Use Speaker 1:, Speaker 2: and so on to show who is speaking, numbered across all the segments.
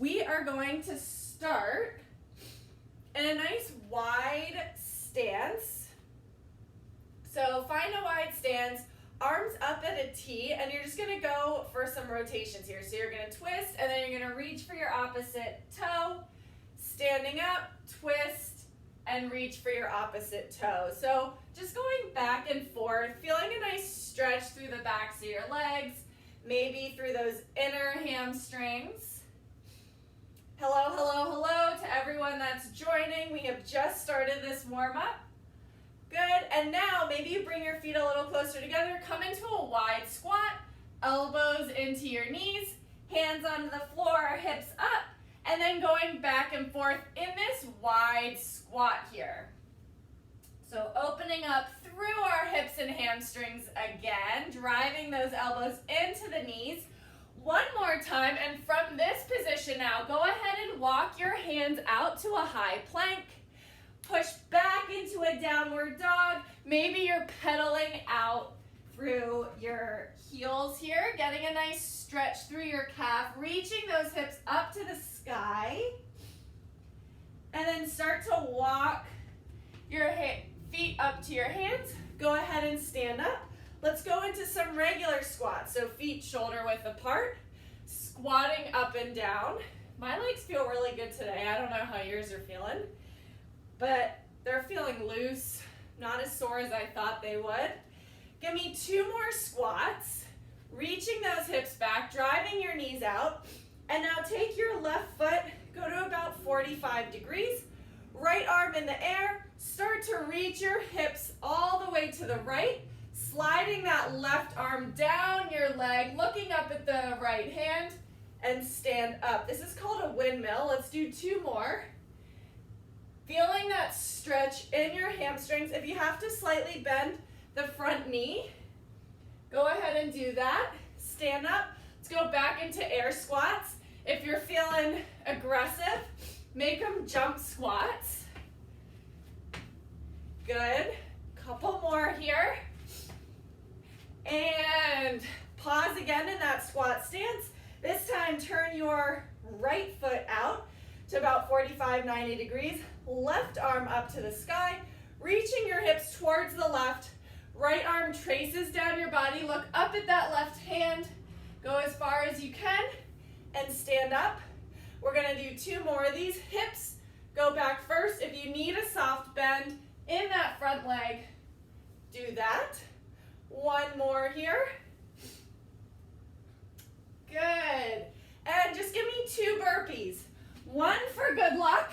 Speaker 1: we are going to start in a nice wide stance. So find a wide stance, arms up at a T, and you're just gonna go for some rotations here. So you're gonna twist, and then you're gonna reach for your opposite toe, standing up, twist, and reach for your opposite toe. So just going back and forth, feeling a nice stretch through the backs of your legs, maybe through those inner hamstrings. Hello, hello, hello to everyone that's joining. We have just started this warm-up. Good, and now maybe you bring your feet a little closer together, come into a wide squat, elbows into your knees, hands onto the floor, hips up, and then going back and forth in this wide squat here. So opening up through our hips and hamstrings again, driving those elbows into the knees. One more time, and from this position now, go ahead and walk your hands out to a high plank. Push back into a downward dog. Maybe you're pedaling out through your heels here, getting a nice stretch through your calf, reaching those hips up to the sky. And then start to walk your feet up to your hands. Go ahead and stand up. Let's go into some regular squats. So feet shoulder width apart, squatting up and down. My legs feel really good today. I don't know how yours are feeling, but they're feeling loose, not as sore as I thought they would. Give me 2 more squats, reaching those hips back, driving your knees out, and now take your left foot, go to about 45 degrees, right arm in the air, start to reach your hips all the way to the right, sliding that left arm down your leg, looking up at the right hand, and stand up. This is called a windmill. Let's do 2 more. Feeling that stretch in your hamstrings. If you have to slightly bend the front knee, go ahead and do that. Stand up. Let's go back into air squats. If you're feeling aggressive, make them jump squats. Good. Couple more here. And pause again in that squat stance. This time turn your right foot out to about 45, 90 degrees. Left arm up to the sky, reaching your hips towards the left. Right arm traces down your body. Look up at that left hand. Go as far as you can and stand up. We're going to do 2 more of these. Hips go back first. If you need a soft bend in that front leg, do that. 1 more here. Good. And just give me 2 burpees. 1 for good luck.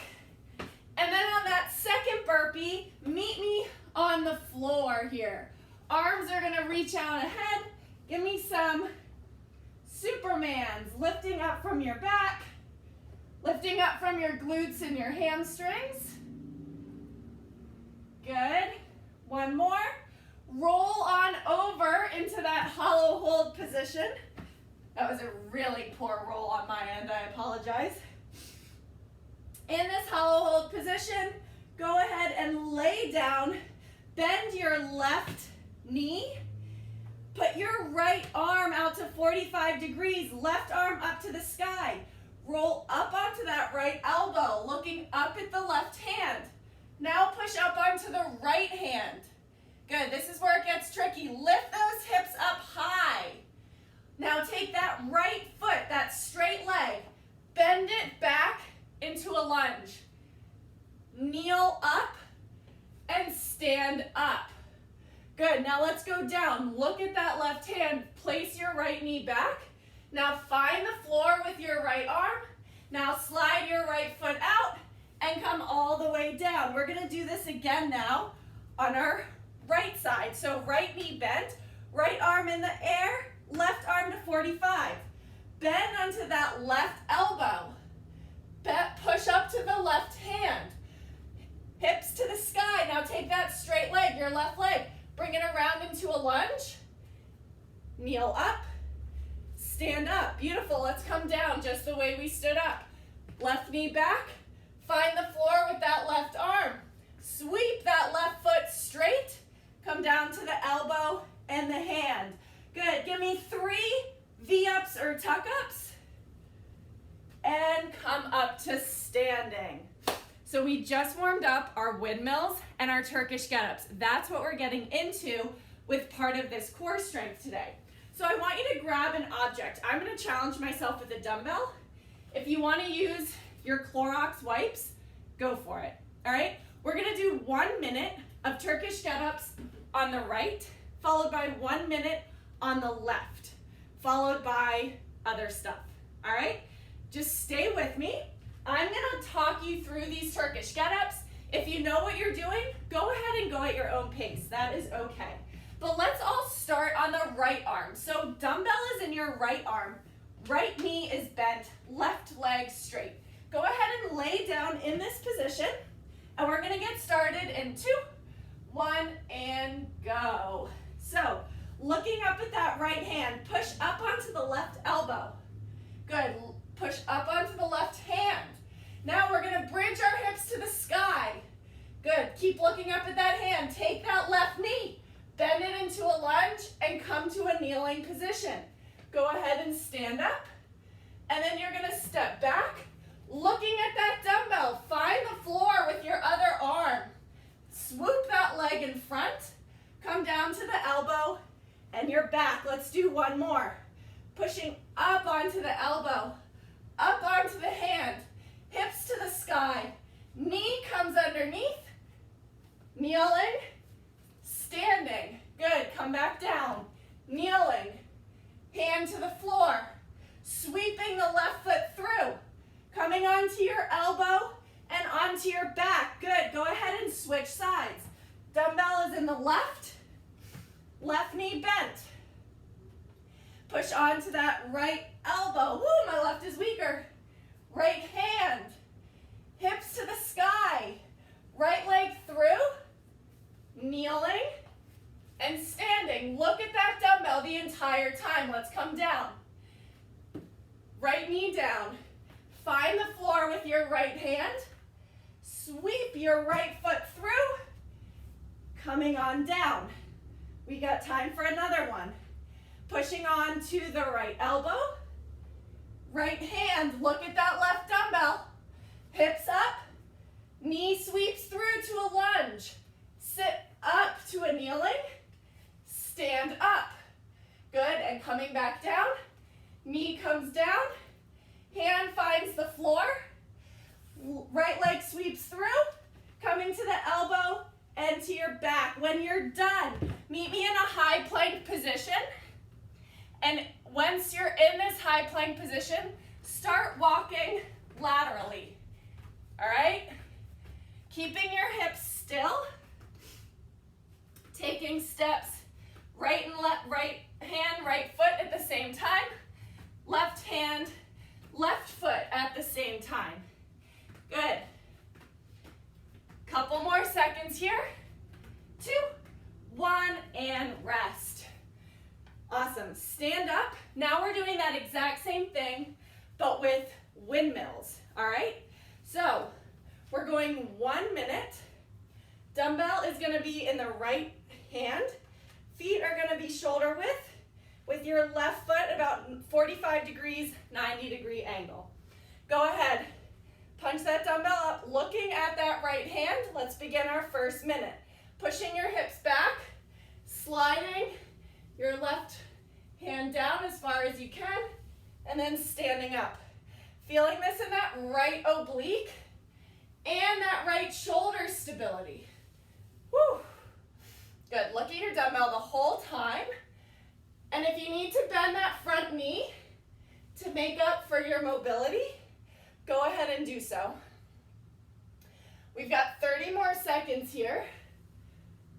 Speaker 1: And then on that second burpee, meet me on the floor here. Arms are going to reach out ahead. Give me some Supermans, lifting up from your back, lifting up from your glutes and your hamstrings. Good. 1 more. Roll on over into that hollow hold position. That was a really poor roll on my end. I apologize. In this hollow hold position, go ahead and lay down. Bend your left knee. Put your right arm out to 45 degrees. Left arm up to the sky. Roll up onto that right elbow, looking up at the left hand. Now push up onto the right hand. Good. This is where it gets tricky. Lift those hips up high. Now take that right foot, that straight leg, bend it back into a lunge. Kneel up and stand up. Good. Now let's go down. Look at that left hand. Place your right knee back. Now find the floor with your right arm. Now slide your right foot out and come all the way down. We're going to do this again now on our right side. So right knee bent, right arm in the air, left arm to 45. Bend onto that left elbow. Push up to the left hand. Hips to the sky. Now take that straight leg, your left leg. Bring it around into a lunge. Kneel up. Stand up. Beautiful. Let's come down just the way we stood up. Left knee back. Find the floor with that left arm. Sweep that left foot straight. Come down to the elbow and the hand. Good. Give me 3 V-ups or tuck-ups. And then come up to standing. So we just warmed up our windmills and our Turkish get-ups. That's what we're getting into with part of this core strength today. So I want you to grab an object. I'm going to challenge myself with a dumbbell. If you want to use your Clorox wipes, go for it. All right? We're going to do 1 minute of Turkish get-ups on the right, followed by 1 minute on the left, followed by other stuff. All right? Just stay with me. I'm going to talk you through these Turkish get-ups. If you know what you're doing, go ahead and go at your own pace. That is okay. But let's all start on the right arm. So dumbbell is in your right arm. Right knee is bent, left leg straight. Go ahead and lay down in this position. And we're going to get started in 2, 1, and go. So looking up at that right hand, push up onto the left elbow. Good. Push up onto the left hand. Now we're going to bridge our hips to the sky. Good. Keep looking up at that hand. Take that left knee. Bend it into a lunge and come to a kneeling position. Go ahead and stand up. And then you're going to step back. Looking at that dumbbell. Find the floor with your other arm. Swoop that leg in front. Come down to the elbow and your back. Let's do one more. Pushing up onto the elbow. Up onto the hand, hips to the sky, knee comes underneath, kneeling, standing, good, come back down, kneeling, hand to the floor, sweeping the left foot through, coming onto your elbow and onto your back, good, go ahead and switch sides. Dumbbell is in the left, left knee bent. Push onto that right elbow. Woo, my left is weaker. Right hand. Hips to the sky. Right leg through. Kneeling and standing. Look at that dumbbell the entire time. Let's come down. Right knee down. Find the floor with your right hand. Sweep your right foot through. Coming on down. We got time for another one. Pushing on to the right elbow, right hand, look at that left dumbbell, hips up, knee sweeps through to a lunge, sit up to a kneeling, stand up, good, and coming back down, knee comes down, hand finds the floor, right leg sweeps through, coming to the elbow and to your back. When you're done, meet me in a high plank position. And once you're in this high plank position, start walking laterally, all right? Keeping your hips still, taking steps, right and left, right hand, right foot at the same time, left hand, left foot at the same time. Good. Couple more seconds here. 2, 1, and rest. Awesome. Stand up. Now we're doing that exact same thing, but with windmills, all right? So we're going 1 minute. Dumbbell is going to be in the right hand. Feet are going to be shoulder width with your left foot about 45 degrees, 90-degree angle. Go ahead. Punch that dumbbell up, looking at that right hand. Let's begin our first minute. Pushing your hips back, sliding your left hand down as far as you can, and then standing up. Feeling this in that right oblique and that right shoulder stability. Woo. Good. Look at your dumbbell the whole time. And if you need to bend that front knee to make up for your mobility, go ahead and do so. We've got 30 more seconds here.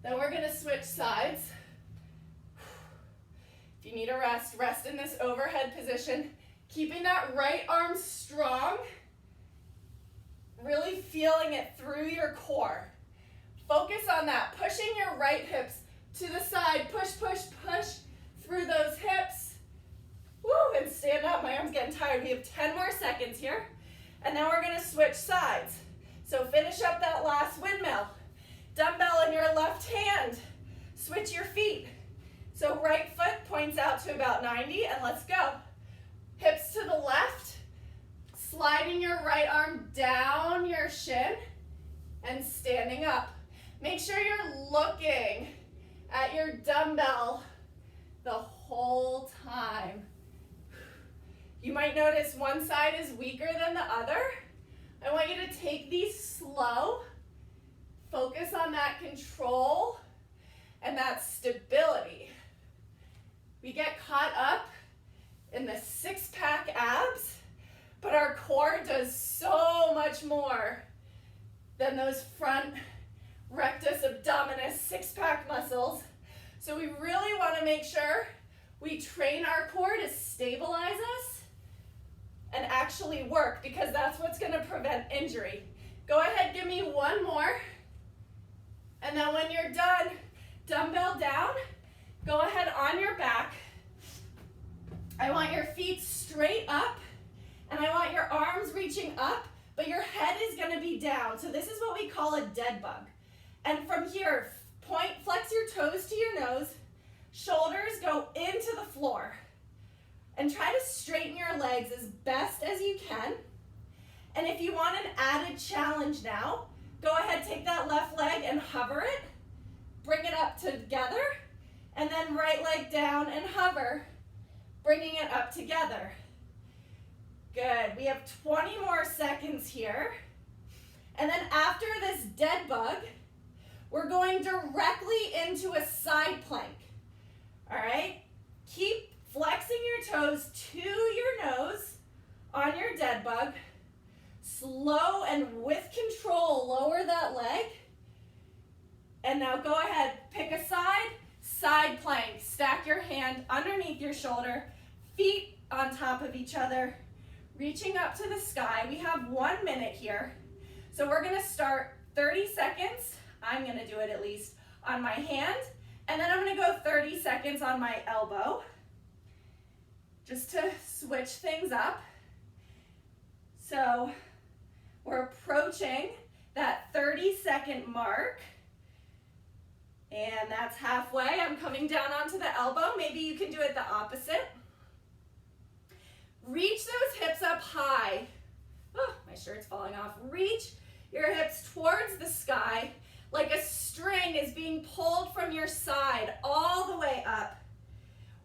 Speaker 1: Then we're going to switch sides. If you need a rest, rest in this overhead position. Keeping that right arm strong. Really feeling it through your core. Focus on that. Pushing your right hips to the side. Push, push, push through those hips. Woo, and stand up. My arm's getting tired. We have 10 more seconds here. And then we're going to switch sides. So finish up that last windmill. Dumbbell in your left hand. Switch your feet. So right foot points out to about 90, and let's go. Hips to the left, sliding your right arm down your shin and standing up. Make sure you're looking at your dumbbell the whole time. You might notice one side is weaker than the other. I want you to take these slow. Focus on that control and that stability. We get caught up in the six-pack abs, but our core does so much more than those front rectus abdominis six-pack muscles. So we really want to make sure we train our core to stabilize us and actually work, because that's what's going to prevent injury. Go ahead, give me one more. And then when you're done, dumbbell down, go ahead on your back. I want your feet straight up, and I want your arms reaching up, but your head is going to be down. So this is what we call a dead bug. And from here, flex your toes to your nose, shoulders go into the floor. And try to straighten your legs as best as you can. And if you want an added challenge now, go ahead, take that left leg and hover it. Bring it up together. And then right leg down and hover, bringing it up together. Good. We have 20 more seconds here. And then after this dead bug, we're going directly into a side plank. All right? Keep flexing your toes to your nose on your dead bug. Slow and with control, lower that leg. And now go ahead, pick a side plank. Stack your hand underneath your shoulder, feet on top of each other, reaching up to the sky. We have 1 minute here. So we're gonna start 30 seconds. I'm gonna do it at least on my hand. And then I'm gonna go 30 seconds on my elbow, just to switch things up. So we're approaching that 30-second mark, and that's halfway. I'm coming down onto the elbow. Maybe you can do it the opposite. Reach those hips up high. Oh, my shirt's falling off. Reach your hips towards the sky like a string is being pulled from your side all the way up.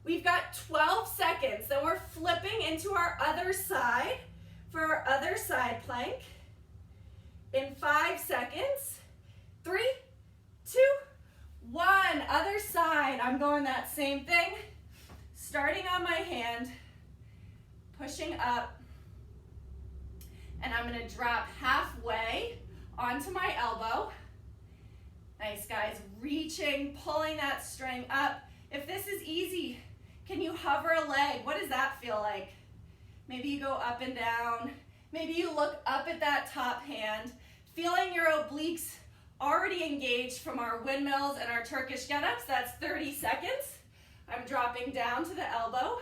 Speaker 1: We've got 12 seconds, then we're flipping into our other side for our other side plank. In 5 seconds, 3, 2, 1, other side. I'm going that same thing, starting on my hand, pushing up, and I'm gonna drop halfway onto my elbow. Nice, guys, reaching, pulling that string up. If this is easy, can you hover a leg? What does that feel like? Maybe you go up and down. Maybe you look up at that top hand, feeling your obliques already engaged from our windmills and our Turkish getups. That's 30 seconds. I'm dropping down to the elbow.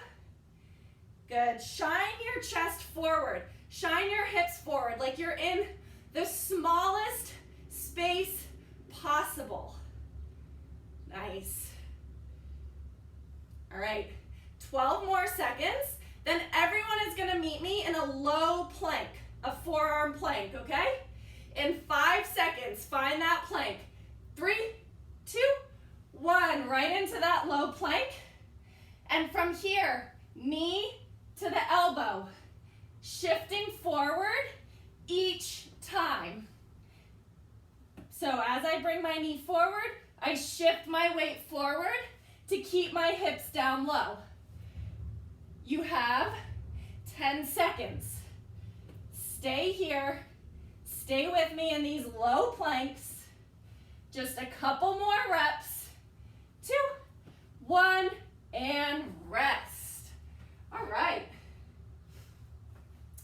Speaker 1: Good. Shine your chest forward. Shine your hips forward like you're in the smallest space possible. Nice. All right, 12 more seconds. Then everyone is gonna meet me in a low plank, a forearm plank, okay? In 5 seconds, find that plank. 3, 2, 1, right into that low plank. And from here, knee to the elbow, shifting forward each time. So as I bring my knee forward, I shift my weight forward to keep my hips down low. You have 10 seconds. Stay here. Stay with me in these low planks. Just a couple more reps. 2, 1, and rest. All right.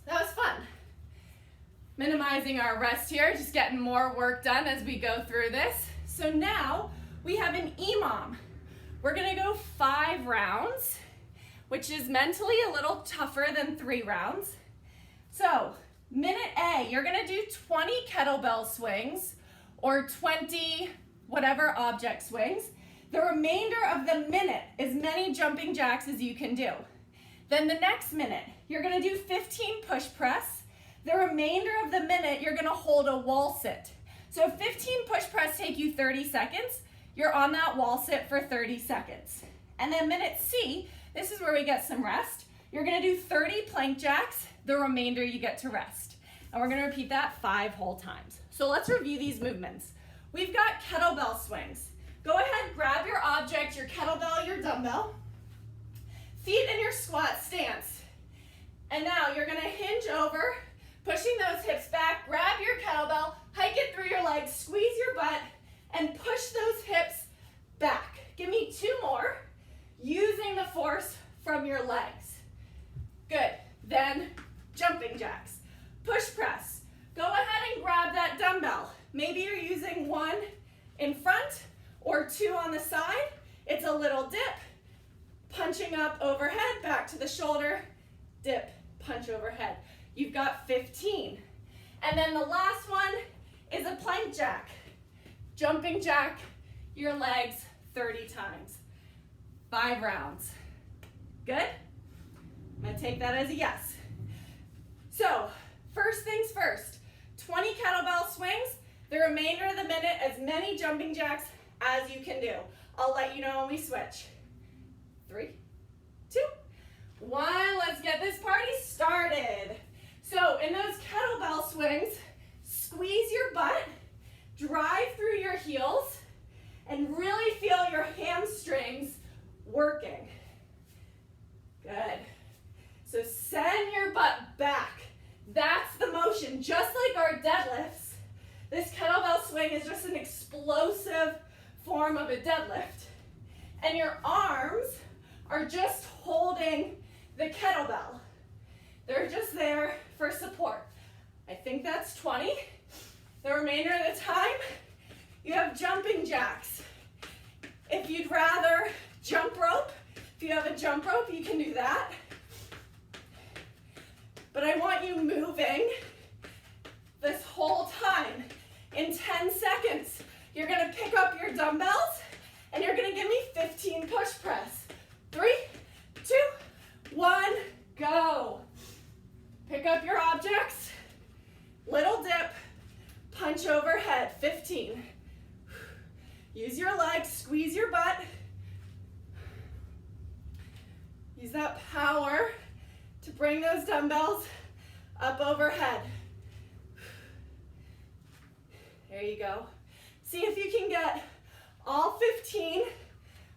Speaker 1: That was fun. Minimizing our rest here, just getting more work done as we go through this. So now we have an EMOM. We're gonna go 5 rounds, which is mentally a little tougher than 3 rounds. So, minute A, you're gonna do 20 kettlebell swings or 20 whatever object swings. The remainder of the minute, as many jumping jacks as you can do. Then the next minute, you're gonna do 15 push press The remainder of the minute, you're gonna hold a wall sit. So 15 push press take you 30 seconds. You're on that wall sit for 30 seconds. And then minute C, this is where we get some rest. You're gonna do 30 plank jacks. The remainder you get to rest. And we're gonna repeat that 5 whole times. So let's review these movements. We've got kettlebell swings. Go ahead, grab your object, your kettlebell, your dumbbell. Feet in your squat stance. And now you're gonna hinge over, pushing those hips back, grab your kettlebell, hike it through your legs, squeeze your butt, and push those hips back. Give me 2 more, using the force from your legs. Good. Then jumping jacks. Push press. Go ahead and grab that dumbbell. Maybe you're using 1 in front or 2 on the side. It's a little dip, punching up overhead, back to the shoulder, dip, punch overhead. You've got 15. And then the last one is a plank jack. Jumping jack your legs 30 times. 5 rounds. Good? I'm gonna take that as a yes. So, first things first, 20 kettlebell swings, the remainder of the minute, as many jumping jacks as you can do. I'll let you know when we switch. 3, 2, 1, let's get this party started. So in those kettlebell swings, squeeze your butt, drive through your heels, and really feel your hamstrings working. Good. So send your butt back. That's the motion, just like our deadlifts. This kettlebell swing is just an explosive form of a deadlift. And your arms are just holding the kettlebell. They're just there for support. I think that's 20. The remainder of the time, you have jumping jacks. If you'd rather jump rope, if you have a jump rope, you can do that. But I want you moving this whole time. In 10 seconds, you're gonna pick up your dumbbells and you're gonna give me 15 push press. 3, 2, 1, go. Pick up your objects, little dip, punch overhead, 15. Use your legs, squeeze your butt. Use that power to bring those dumbbells up overhead. There you go. See if you can get all 15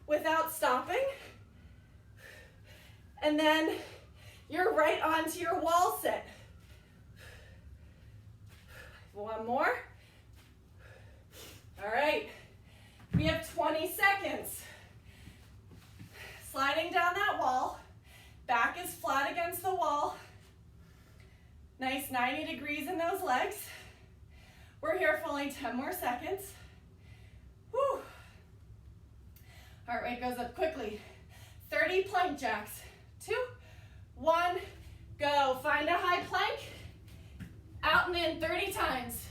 Speaker 1: without stopping. And then you're right onto your wall sit. 1 more. All right, we have 20 seconds. Sliding down that wall, back is flat against the wall. Nice 90 degrees in those legs. We're here for only 10 more seconds. Whew. Heart rate goes up quickly. 30 plank jacks. 2, 1, go. Find a high plank. Out and in 30 times.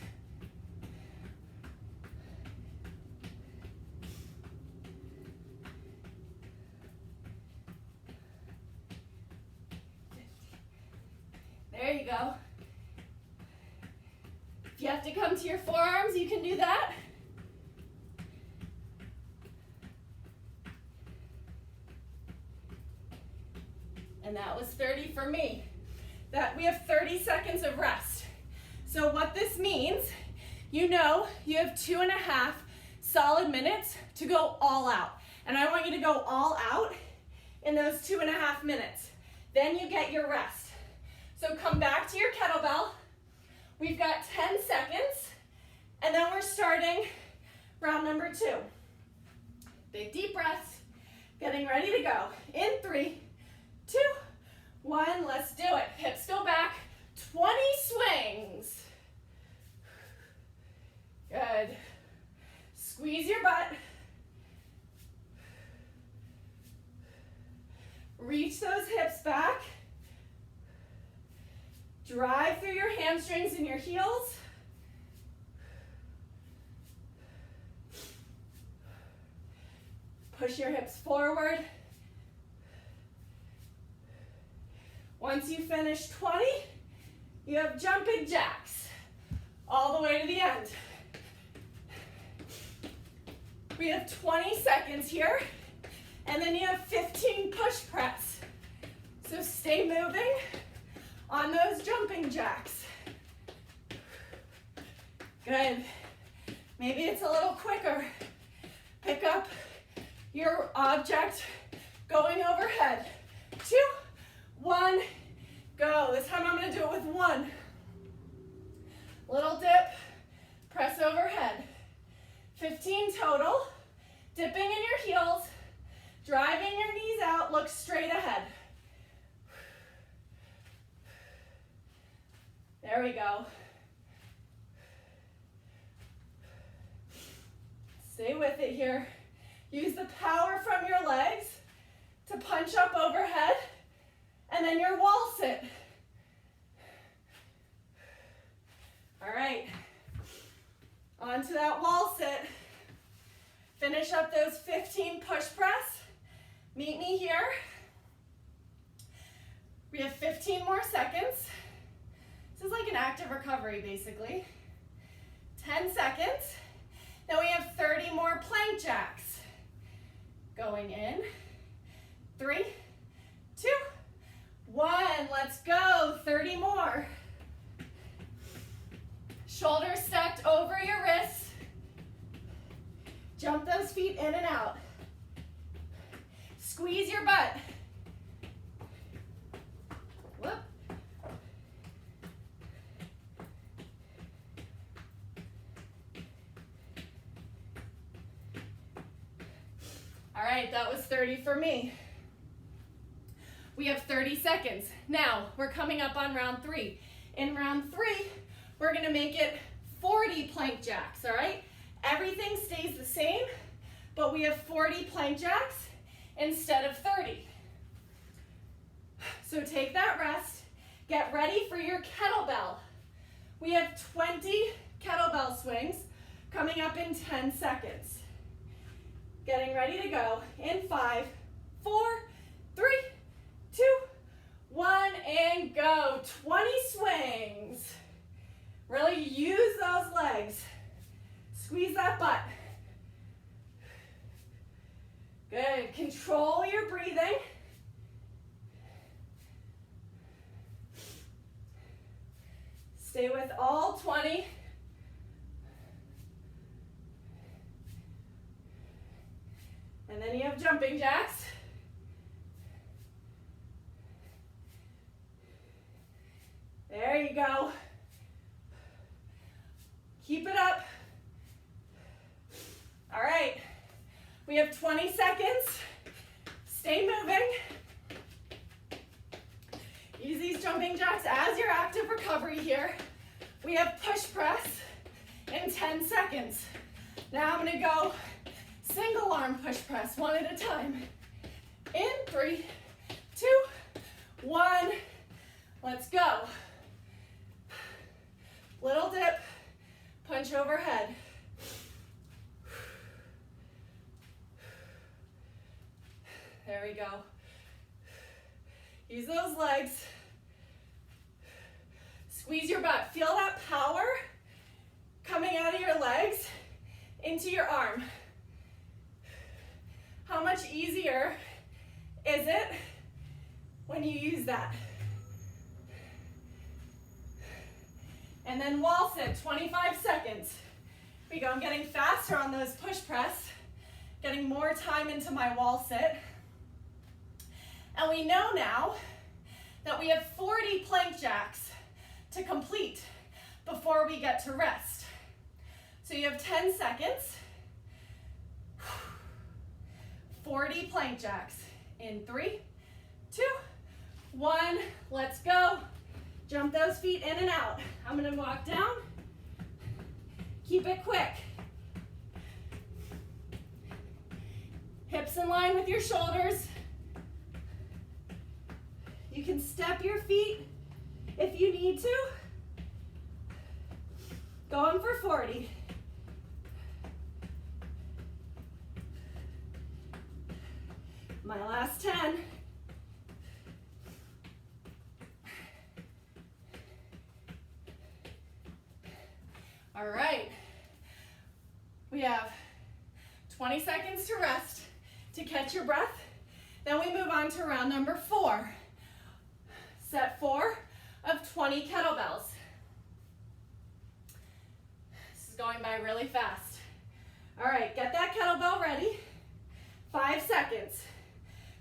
Speaker 1: There you go. If you have to come to your forearms, you can do that. And that was 30 for me. That we have 30 seconds of rest. So what this means, you know you have 2.5 solid minutes to go all out. And I want you to go all out in those 2.5 minutes. Then you get your rest. So come back to your kettlebell. We've got 10 seconds. And then we're starting round number 2. Big deep breaths. Getting ready to go. In 3, 2, 1. Let's do it. Hips go back. 20 swings. Good. Squeeze your butt. Reach those hips back. Drive through your hamstrings and your heels. Push your hips forward. Once you finish 20, You have jumping jacks all the way to the end. We have 20 seconds here, and then you have 15 push press. So stay moving on those jumping jacks. Good. Maybe it's a little quicker. Pick up your object going overhead. 2, 1, go. This time I'm going to do it with 1. Little dip, press overhead. 15 total. Dipping in your heels, driving your knees out, look straight ahead. There we go. Stay with it here. Use the power from your legs to punch up overhead, and then your wall sit. All right, onto that wall sit. Finish up those 15 push press. Meet me here. We have 15 more seconds. This is like an active recovery, basically. 10 seconds. Then we have 30 more plank jacks. Going in. 3, 2, 1. Let's go. 30 more. Shoulders stacked over your wrists. Jump those feet in and out. Squeeze your butt. Whoop. All right, that was 30 for me. We have 30 seconds. Now, we're coming up on round 3. In round 3, we're gonna make it 40 plank jacks, all right? Everything stays the same, but we have 40 plank jacks instead of 30. So take that rest, get ready for your kettlebell. We have 20 kettlebell swings coming up in 10 seconds. Getting ready to go in 5, 4, 3, 2, 1, and go. 20 swings. Really use those legs. Squeeze that butt. Good. Control your breathing. Stay with all 20. And then you have jumping jacks. There you go. Keep it up. All right, we have 20 seconds. Stay moving. Use these jumping jacks as your active recovery here. We have push press in 10 seconds. Now I'm gonna go single arm push press, 1 at a time. In 3, 2, 1, let's go. Little dip, punch overhead. There we go. Use those legs. Squeeze your butt. Feel that power coming out of your legs into your arm. How much easier is it when you use that? And then wall sit, 25 seconds. Here we go. I'm getting faster on those push press, getting more time into my wall sit. And we know now that we have 40 plank jacks to complete before we get to rest. So you have 10 seconds. 40 plank jacks in 3, 2, 1. Let's go. Jump those feet in and out. I'm gonna walk down. Keep it quick. Hips in line with your shoulders. You can step your feet if you need to. Going for 40. My last 10. All right. We have 20 seconds to rest, to catch your breath. Then we move on to round number 4. Set 4 of 20 kettlebells. This is going by really fast. All right, get that kettlebell ready. 5 seconds.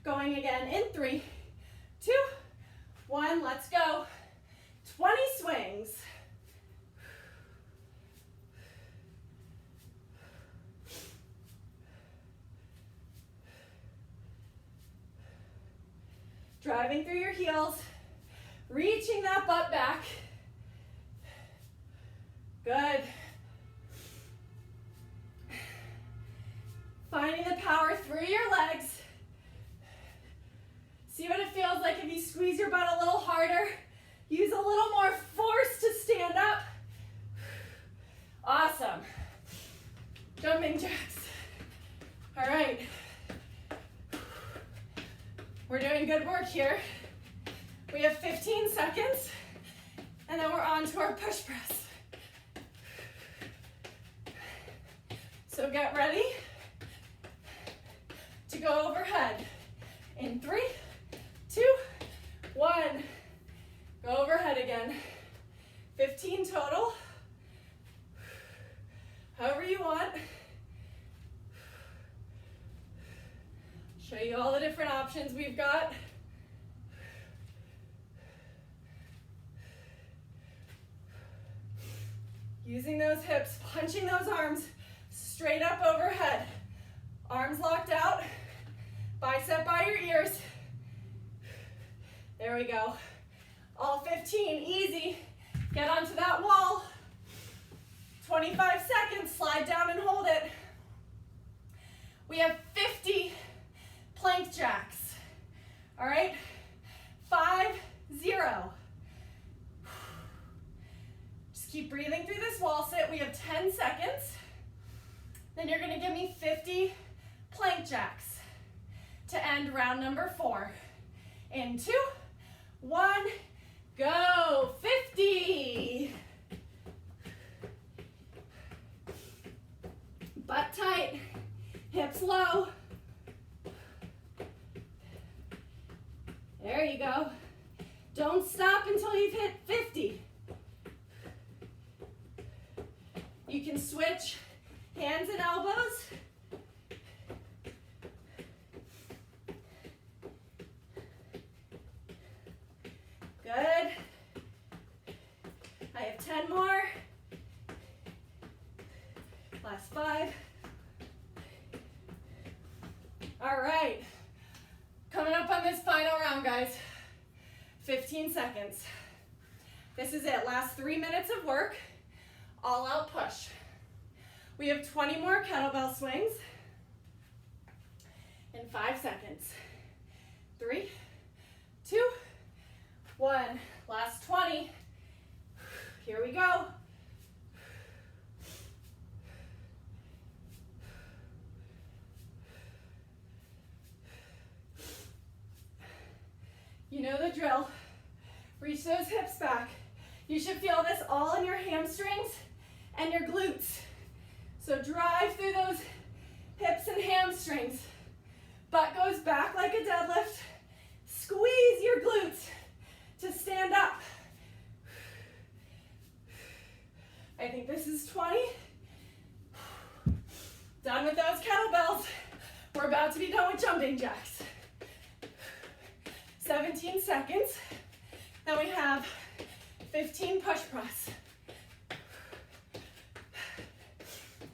Speaker 1: Going again in 3, 2, 1, let's go. 20 swings. Driving through your heels, reaching that butt back. Good. Finding the power through your legs. See what it feels like if you squeeze your butt a little harder. Use a little more force to stand up. Awesome. Jumping jacks. All right. We're doing good work here. We have 15 seconds, and then we're on to our push press. So get ready to go overhead. In 3, 2, 1. Go overhead again. 15 total. However you want. Show you all the different options we've got. Using those hips, punching those arms straight up overhead. Arms locked out, bicep by your ears. There we go. All 15, easy. Get onto that wall. 25 seconds, slide down and hold it. We have 50 plank jacks. All right, 5, 0. Just keep breathing through this wall sit. We have 10 seconds. Then you're gonna give me 50 plank jacks to end round number 4. In 2, 1, go. 50. Butt tight, hips low. There you go. Don't stop until you've hit 50. You can switch hands and elbows. Good. I have 10 more. Last 5. All right. Coming up on this final round, guys. 15 seconds. This is it. Last 3 minutes of work. All out push. We have 20 more kettlebell swings in 5 seconds. 3, 2, 1. Last 20. Here we go. You know the drill. Reach those hips back. You should feel this all in your hamstrings and your glutes. So drive through those hips and hamstrings. Butt goes back like a deadlift. Squeeze your glutes to stand up. I think this is 20. Done with those kettlebells. We're about to be done with jumping jacks. 17 seconds. Then we have 15 push press.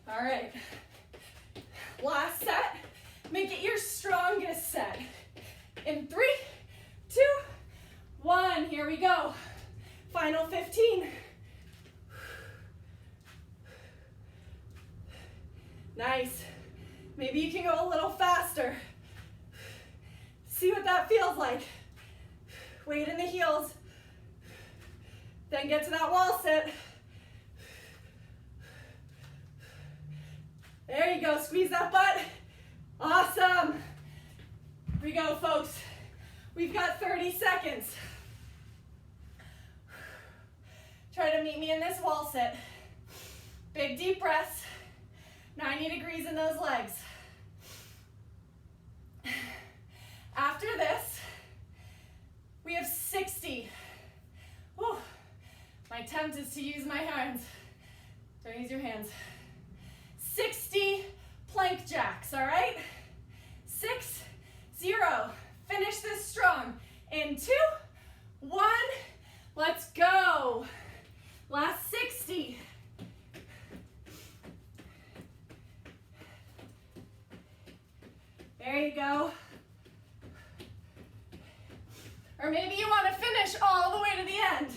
Speaker 1: All right. Last set. Make it your strongest set. In 3, 2, 1. Here we go. Final 15. Nice. Maybe you can go a little faster. See what that feels like. Weight in the heels. Then get to that wall sit. There you go, squeeze that butt. Awesome. Here we go, folks. We've got 30 seconds. Try to meet me in this wall sit. Big deep breaths. 90 degrees in those legs. After this, we have 60. Whew. My attempt is to use my hands. Don't use your hands. 60 plank jacks, all right? 6, 0. Finish this strong. In 2, 1. Let's go. Last 60. There you go. Or maybe you want to finish all the way to the end.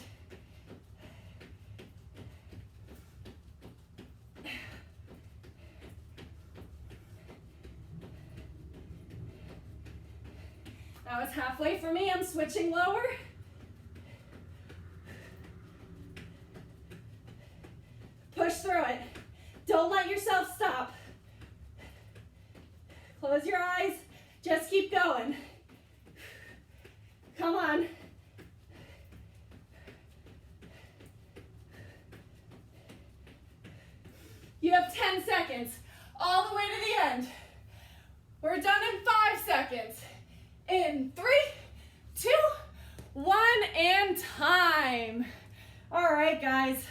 Speaker 1: That was halfway for me. I'm switching lower. Push through it. Don't let yourself stop. Close your eyes. Just keep going. Come on. You have 10 seconds. All the way to the end. We're done in 5 seconds. In 3, 2, 1, and time. All right, guys.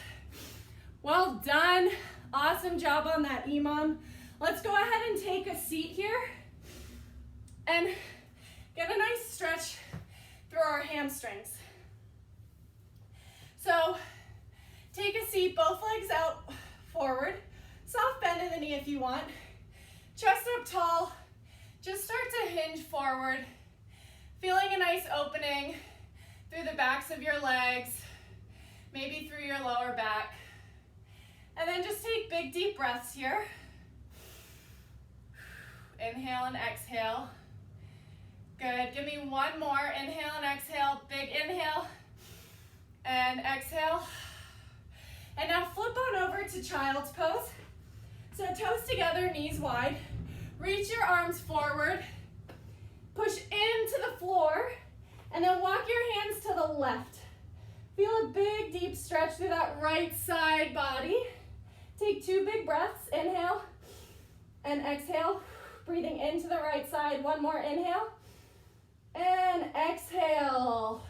Speaker 1: Well done. Awesome job on that EMOM. Let's go ahead and take a seat here and get a nice stretch through our hamstrings. So take a seat, both legs out forward. Soft bend in the knee if you want. Chest up tall. Just start to hinge forward. Feeling a nice opening through the backs of your legs, maybe through your lower back. And then just take big deep breaths here. Inhale and exhale. Good, give me one more. Inhale and exhale, big inhale and exhale. And now flip on over to child's pose. So toes together, knees wide. Reach your arms forward. Push into the floor, and then walk your hands to the left. Feel a big, deep stretch through that right side body. Take 2 big breaths. Inhale and exhale. Breathing into the right side. One more inhale and exhale.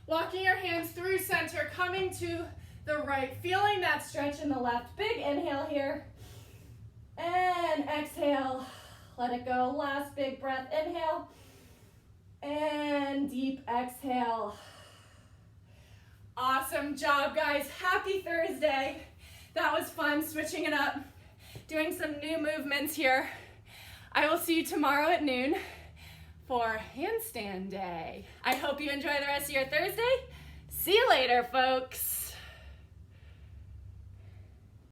Speaker 1: Walking your hands through center, coming to the right. Feeling that stretch in the left. Big inhale here and exhale. Let it go. Last big breath. Inhale and deep exhale. Awesome job, guys. Happy Thursday. That was fun, switching it up, doing some new movements here. I will see you tomorrow at noon for handstand day. I hope you enjoy the rest of your Thursday. See you later, folks.